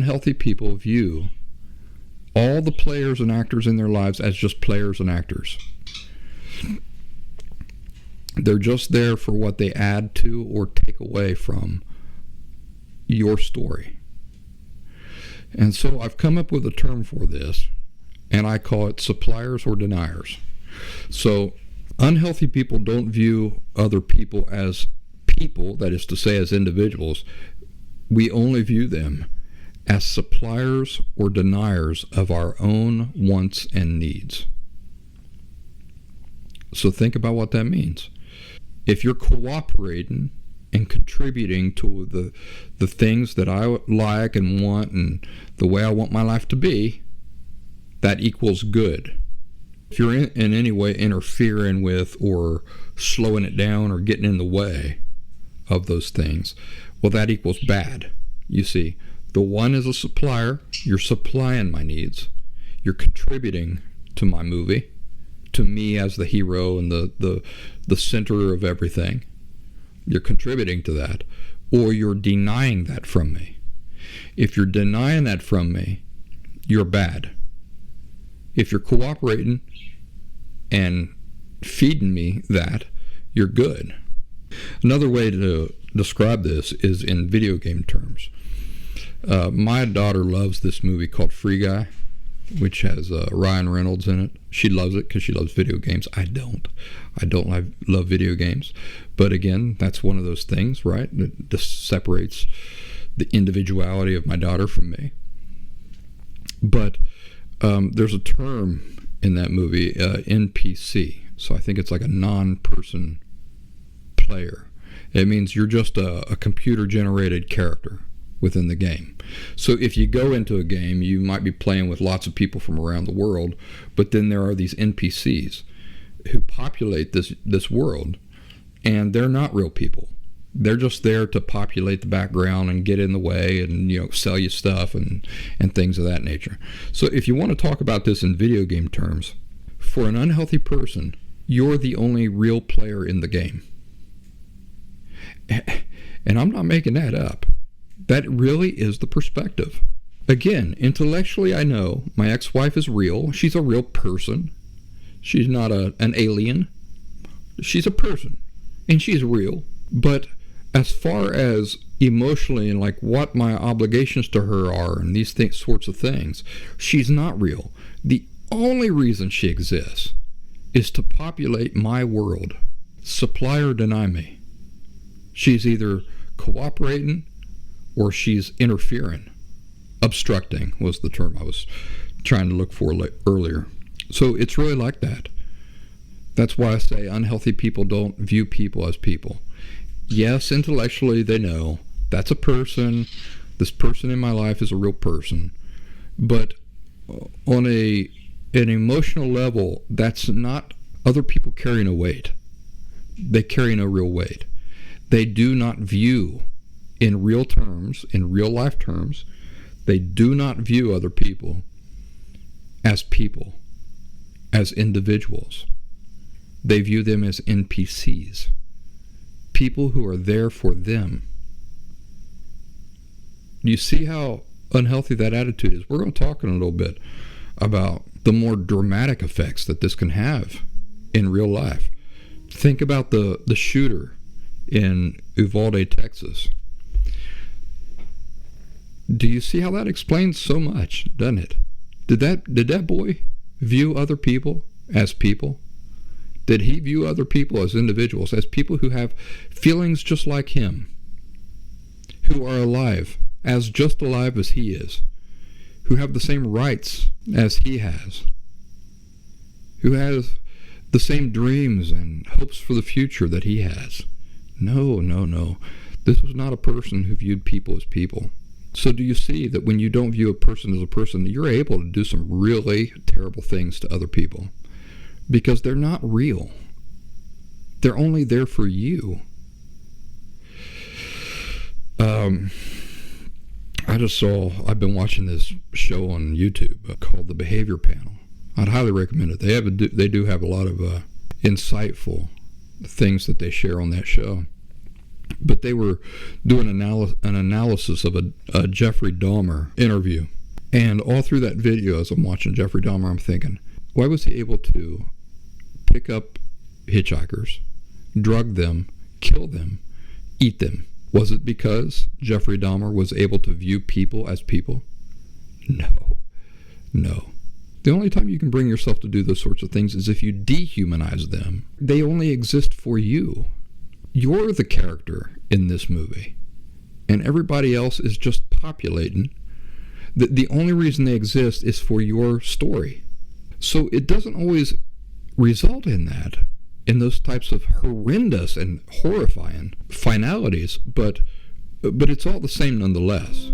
unhealthy people view all the players and actors in their lives as just players and actors. They're just there for what they add to or take away from your story. And so I've come up with a term for this, and I call it suppliers or deniers. So unhealthy people don't view other people as people, that is to say as individuals. We only view them as suppliers or deniers of our own wants and needs. So think about what that means. If you're cooperating and contributing to the things that I like and want and the way I want my life to be, that equals good. If you're in any way interfering with or slowing it down or getting in the way of those things, well, that equals bad. You see, the one is a supplier. You're supplying my needs. You're contributing to my movie, to me as the hero and the center of everything. You're contributing to that, or you're denying that from me. If you're denying that from me, you're bad. If you're cooperating and feeding me that, you're good. Another way to describe this is in video game terms. My daughter loves this movie called Free Guy, which has Ryan Reynolds in it. She loves it because she loves video games. I don't love video games. But again, that's one of those things, right? That just separates the individuality of my daughter from me. But there's a term in that movie, NPC. So I think it's like a non-person player. It means you're just a computer-generated character within the game. So if you go into a game, you might be playing with lots of people from around the world, but then there are these NPCs who populate this world, and they're not real people. They're just there to populate the background and get in the way and, you know, sell you stuff and things of that nature. So if you want to talk about this in video game terms, for an unhealthy person, you're the only real player in the game. And I'm not making that up. That really is the perspective. Again, intellectually, I know my ex-wife is real. She's a real person. She's not an alien. She's a person, and she's real. But as far as emotionally and like what my obligations to her are and these sorts of things, she's not real. The only reason she exists is to populate my world. Supply or deny me. She's either cooperating or she's interfering. Obstructing was the term I was trying to look for earlier. So it's really like that. That's why I say unhealthy people don't view people as people. Yes, intellectually they know that's a person. This person in my life is a real person. But on an emotional level, that's not other people carrying a weight. They carry no real weight. They do not view in real terms, in real life terms, they do not view other people, as individuals. They view them as NPCs, people who are there for them. You see how unhealthy that attitude is? We're going to talk in a little bit about the more dramatic effects that this can have in real life. Think about the shooter in Uvalde, Texas. Do you see how that explains so much, doesn't it? Did that boy view other people as people? Did he view other people as individuals, as people who have feelings just like him, who are alive, just alive as he is, who have the same rights as he has, who has the same dreams and hopes for the future that he has? No. This was not a person who viewed people as people. So do you see that when you don't view a person as a person, you're able to do some really terrible things to other people? Because they're not real. They're only there for you. I've been watching this show on YouTube called The Behavior Panel. I'd highly recommend it. They do have a lot of insightful things that they share on that show. but they were doing an analysis of a Jeffrey Dahmer interview. And all through that video, as I'm watching Jeffrey Dahmer, I'm thinking, why was he able to pick up hitchhikers, drug them, kill them, eat them? Was it because Jeffrey Dahmer was able to view people as people? No. The only time you can bring yourself to do those sorts of things is if you dehumanize them. They only exist for you. You're the character in this movie, and everybody else is just populating. The only reason they exist is for your story. So it doesn't always result in that, in those types of horrendous and horrifying finalities, but it's all the same nonetheless.